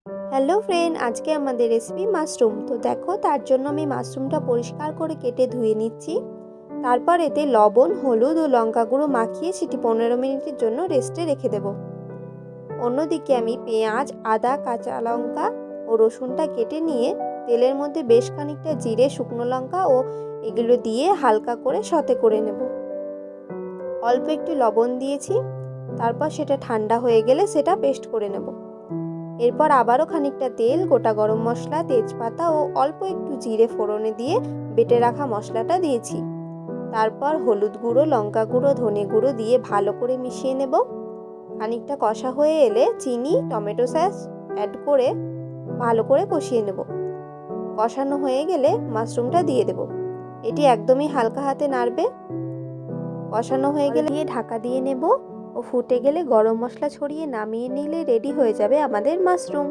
Hello friend, আজকে আমাদের recipe mushroom. তো দেখো, তার জন্য আমি মাশরুমটা পরিষ্কার করে কেটে ধুয়ে নিচ্ছি। তারপর এতে লবণ, হলুদ ও লঙ্কা গুঁড়ো মাখিয়ে সেটি 15 মিনিটের জন্য রেস্টে রেখে দেব। অন্যদিকে আমি পেঁয়াজ, আদা, কাঁচা লঙ্কা ও রসুনটা কেটে নিয়ে তেলের মধ্যে বেশ খানিকটা জিরে, শুকনো লঙ্কা ও এগুলো দিয়ে হালকা করে সতে করে নেব। অল্প একটু লবণ দিয়েছি। তারপর সেটা ঠান্ডা হয়ে গেলে সেটা পেস্ট করে নেব। এরপর আবারও খানিকটা তেল, গোটা গরম মশলা, তেজপাতা ও অল্প একটু জিরে ফোড়নে দিয়ে বেটে রাখা মশলাটা দিয়েছি। তারপর হলুদ গুঁড়ো, লঙ্কা গুঁড়ো, ধনে গুঁড়ো দিয়ে ভালো করে মিশিয়ে নেব। খানিকটা কষা হয়ে এলে চিনি, টমেটো সস অ্যাড করে ভালো করে কষিয়ে নেব। কষানো হয়ে গেলে মাশরুমটা দিয়ে দেব। এটি একদমই হালকা হাতে নাড়বে। কষানো হয়ে গেলে ঢাকা দিয়ে নেব ও ফুটে গেলে গরম মশলা ছড়িয়ে নামিয়ে নিলে রেডি হয়ে যাবে আমাদের মাশরুম।